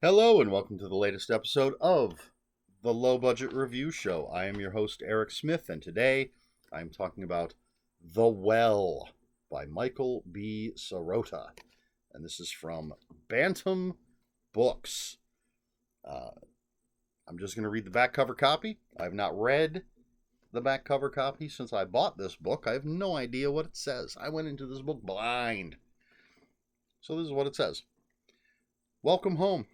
Hello and welcome to the latest episode of the Low Budget Review Show. I am your host, Eric Smith, and today I'm talking about The Well by Michael B. Sirota. And this is from Bantam Books. I'm just going to read the back cover copy. I've not read the back cover copy since I bought this book. I have no idea what it says. I went into this book blind. So this is what it says. Welcome home.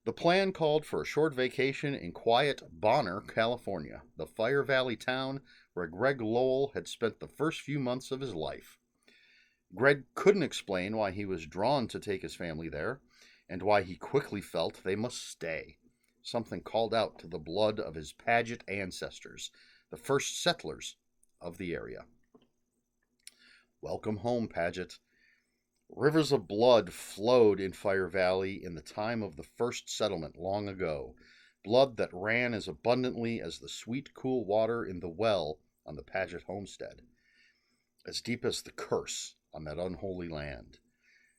The plan called for a short vacation in quiet Bonner, California, the Fire Valley town where Greg Lowell had spent the first few months of his life. Greg couldn't explain why he was drawn to take his family there, and why he quickly felt they must stay. Something called out to the blood of his Paget ancestors, the first settlers of the area. Welcome home, Paget. Rivers of blood flowed in Fire Valley in the time of the first settlement long ago, blood that ran as abundantly as the sweet, cool water in the well on the Paget homestead, as deep as the curse on that unholy land.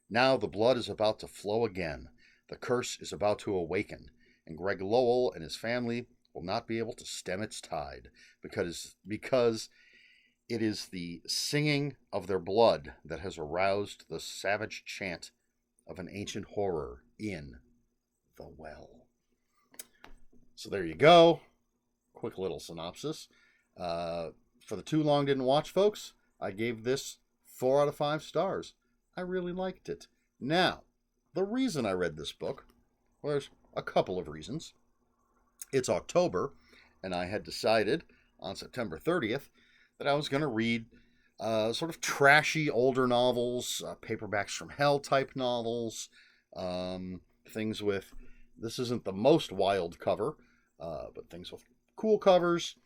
Now the blood is about to flow again, the curse is about to awaken, and Greg Lowell and his family will not be able to stem its tide, because it is the singing of their blood that has aroused the savage chant of an ancient horror in The Well. So there you go. Quick little synopsis. For the too long didn't watch folks, I gave this 4 out of 5 stars. I really liked it. Now, the reason I read this book, well, there's a couple of reasons. It's October, and I had decided on September 30th that I was going to read sort of trashy older novels, paperbacks from hell type novels, things with, this isn't the most wild cover, but things with cool covers.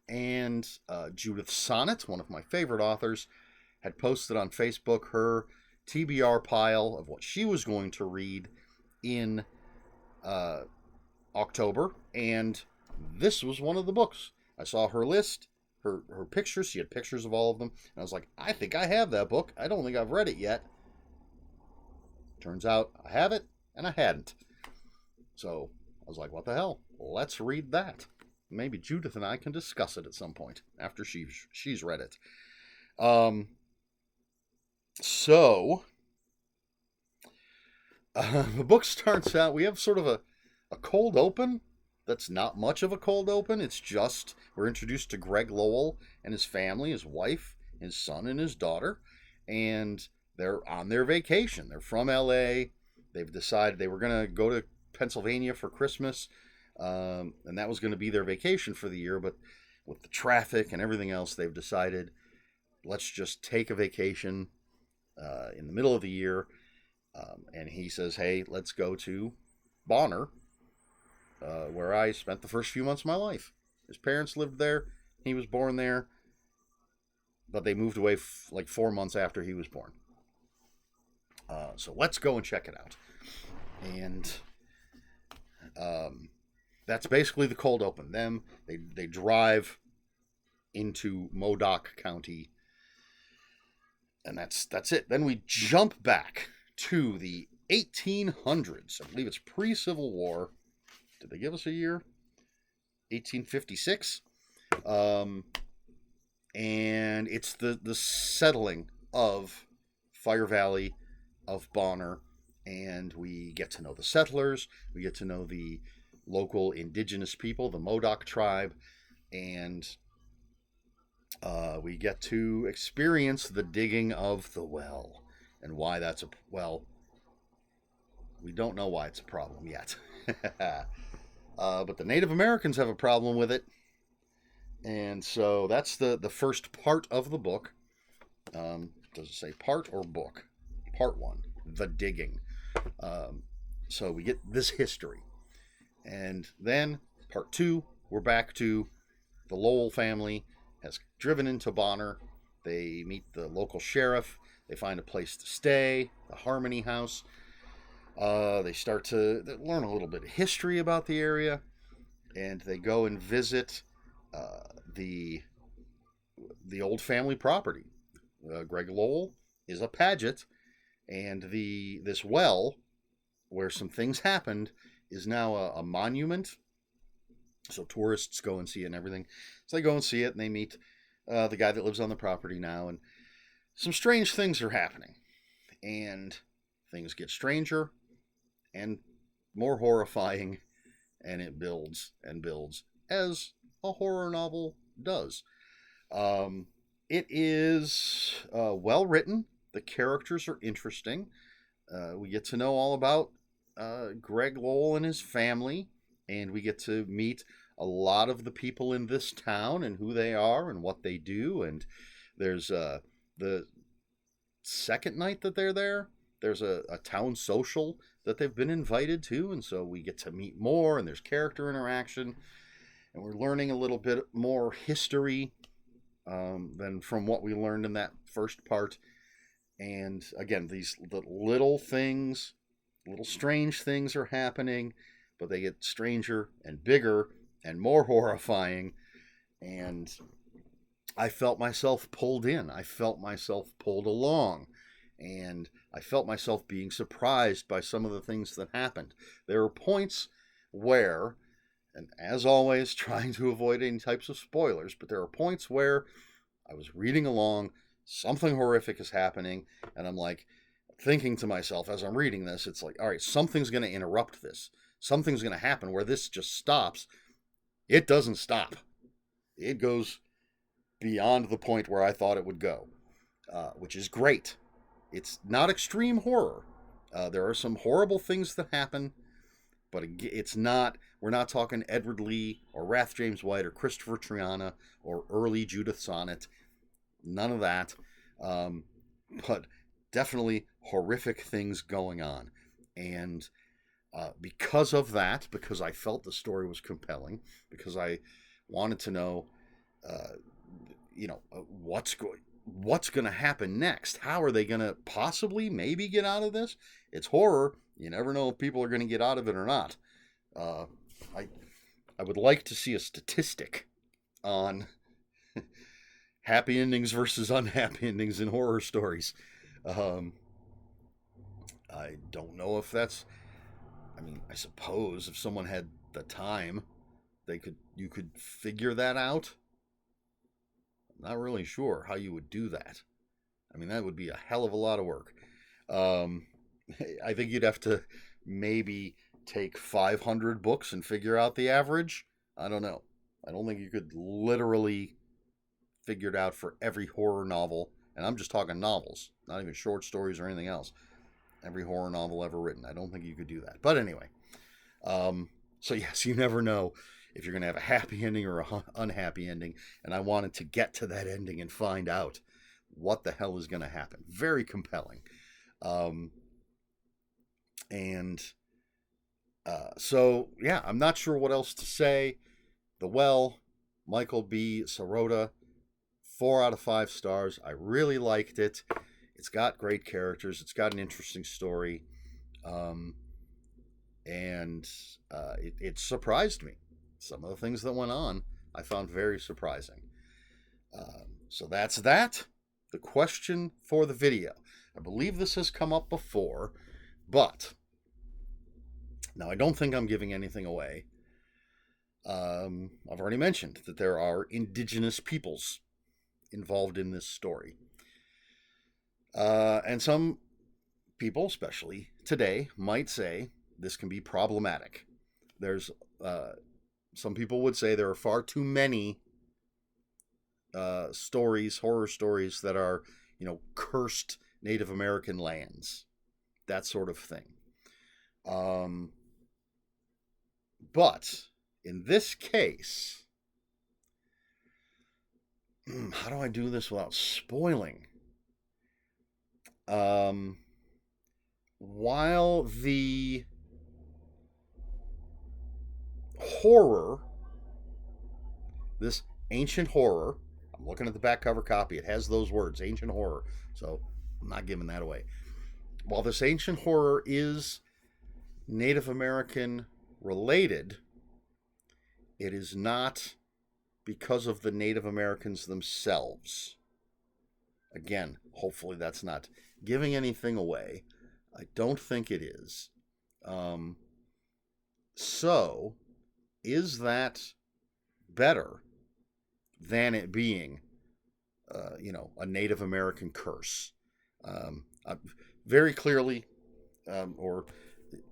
And Judith Sonnet, one of my favorite authors, had posted on Facebook her TBR pile of what she was going to read in October, and this was one of the books. I saw her list. Her pictures, she had pictures of all of them, and I was like, I think I have that book. I don't think I've read it yet. Turns out I have it, and I hadn't. So I was like, what the hell? Let's read that. Maybe Judith and I can discuss it at some point after she's read it. The book starts out, we have sort of a cold open. That's not much of a cold open. It's just, we're introduced to Greg Lowell and his family, his wife, his son, and his daughter. And they're on their vacation. They're from LA. They've decided they were going to go to Pennsylvania for Christmas. And that was going to be their vacation for the year. But with the traffic and everything else, they've decided, let's just take a vacation in the middle of the year. And he says, hey, let's go to Bonner, where I spent the first few months of my life. His parents lived there. He was born there. But they moved away like 4 months after he was born. So let's go and check it out. And that's basically the cold open. They drive into Modoc County. And that's it. Then we jump back to the 1800s. I believe it's pre-Civil War. Did they give us a year? 1856. And it's the settling of Fire Valley, of Bonner, and we get to know the settlers, we get to know the local indigenous people, the Modoc tribe, and we get to experience the digging of the well, and why that's we don't know why it's a problem yet. But the Native Americans have a problem with it. And so that's the first part of the book. Does it say part or book? Part 1, the digging. So we get this history. And then part 2, we're back to the Lowell family has driven into Bonner. They meet the local sheriff. They find a place to stay, the Harmony House. They start to learn a little bit of history about the area, and they go and visit the old family property. Greg Lowell is a Paget, and this well where some things happened is now a monument. So tourists go and see it and everything. So they go and see it, and they meet the guy that lives on the property now, and some strange things are happening. And things get stranger and more horrifying, and it builds and builds, as a horror novel does. It is well written. The characters are interesting. We get to know all about Greg Lowell and his family, and we get to meet a lot of the people in this town and who they are and what they do. And there's the second night that they're there, there's a town social that they've been invited to, and so we get to meet more, and there's character interaction, and we're learning a little bit more history than from what we learned in that first part. And again, these little things, little strange things are happening, but they get stranger and bigger and more horrifying. And I felt myself pulled in. I felt myself pulled along. And I felt myself being surprised by some of the things that happened. There are points where, and as always, trying to avoid any types of spoilers, but there are points where I was reading along, something horrific is happening, and I'm like thinking to myself as I'm reading this, it's like, all right, something's going to interrupt this. Something's going to happen where this just stops. It doesn't stop. It goes beyond the point where I thought it would go, which is great. It's not extreme horror. There are some horrible things that happen, but it's not, we're not talking Edward Lee or Wrath James White or Christopher Triana or early Judith Sonnet. None of that. But definitely horrific things going on. And because of that, because I felt the story was compelling, because I wanted to know, what's going to happen next? How are they going to possibly maybe get out of this? It's horror. You never know if people are going to get out of it or not. I would like to see a statistic on happy endings versus unhappy endings in horror stories. I don't know if that's, I suppose if someone had the time, you could figure that out. I'm not really sure how you would do that. That would be a hell of a lot of work. I think you'd have to maybe take 500 books and figure out the average. I don't know. I don't think you could literally figure it out for every horror novel. And I'm just talking novels, not even short stories or anything else. Every horror novel ever written. I don't think you could do that. But anyway. So yes, you never know if you're going to have a happy ending or an unhappy ending. And I wanted to get to that ending and find out what the hell is going to happen. Very compelling. So, yeah, I'm not sure what else to say. The Well, Michael B. Sirota, 4 out of 5 stars. I really liked it. It's got great characters. It's got an interesting story. It surprised me. Some of the things that went on, I found very surprising. So that's that. The question for the video. I believe this has come up before, but now I don't think I'm giving anything away. I've already mentioned that there are indigenous peoples involved in this story. And some people, especially today, might say this can be problematic. There's some people would say there are far too many horror stories that are, cursed Native American lands, that sort of thing. But in this case, how do I do this without spoiling? While the horror, this ancient horror, I'm looking at the back cover copy, it has those words, ancient horror, so I'm not giving that away. While this ancient horror is Native American related, it is not because of the Native Americans themselves. Again, hopefully that's not giving anything away. I don't think it is. Um, so, is that better than it being, a Native American curse? Very clearly, or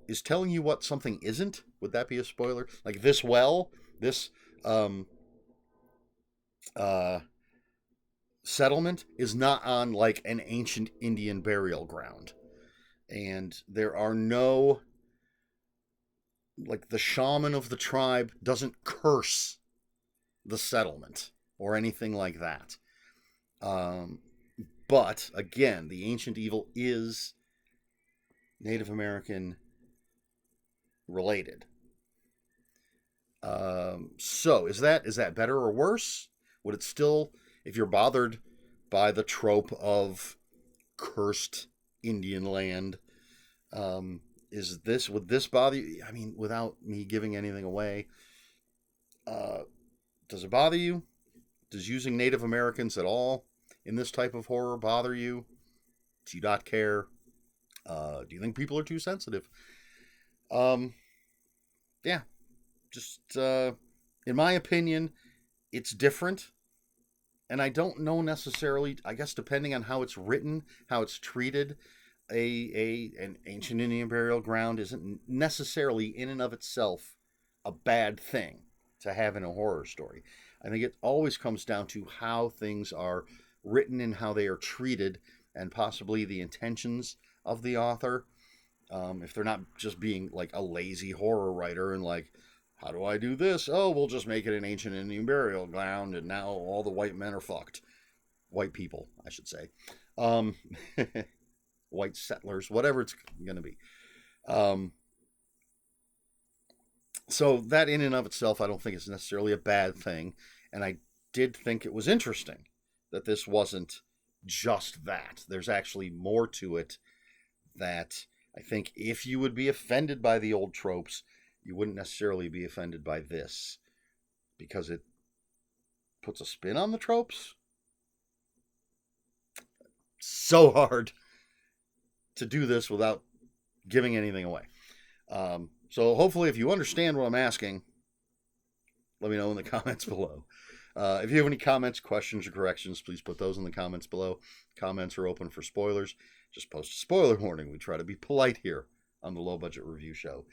is telling you what something isn't, would that be a spoiler? Like this um, uh, settlement is not on like an ancient Indian burial ground. And there are no, like, the shaman of the tribe doesn't curse the settlement or anything like that. Um, but again, the ancient evil is Native American related. So is that better or worse? Would it still, if you're bothered by the trope of cursed Indian land, would this bother you? I mean, without me giving anything away, does it bother you? Does using Native Americans at all in this type of horror bother you? Do you not care? Do you think people are too sensitive? Um, yeah, just in my opinion, it's different, and I don't know necessarily. I guess depending on how it's written, how it's treated, an ancient Indian burial ground isn't necessarily in and of itself a bad thing to have in a horror story. I think it always comes down to how things are written and how they are treated, and possibly the intentions of the author. If they're not just being like a lazy horror writer and like, how do I do this? Oh, we'll just make it an ancient Indian burial ground, and now all the white men are fucked. White people, I should say. Um, white settlers, whatever it's going to be. So that in and of itself, I don't think is necessarily a bad thing. And I did think it was interesting that this wasn't just that. There's actually more to it, that I think if you would be offended by the old tropes, you wouldn't necessarily be offended by this, because it puts a spin on the tropes. So hard to do this without giving anything away. So hopefully, if you understand what I'm asking, let me know in the comments below. If you have any comments, questions, or corrections, please put those in the comments below. Comments are open for spoilers. Just post a spoiler warning. We try to be polite here on the Low Budget Review Show.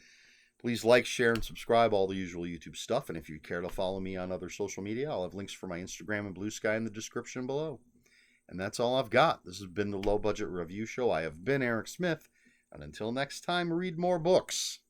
Please like, share, and subscribe, all the usual YouTube stuff. And if you care to follow me on other social media, I'll have links for my Instagram and Blue Sky in the description below. And that's all I've got. This has been the Low Budget Review Show. I have been Eric Smith. And until next time, read more books.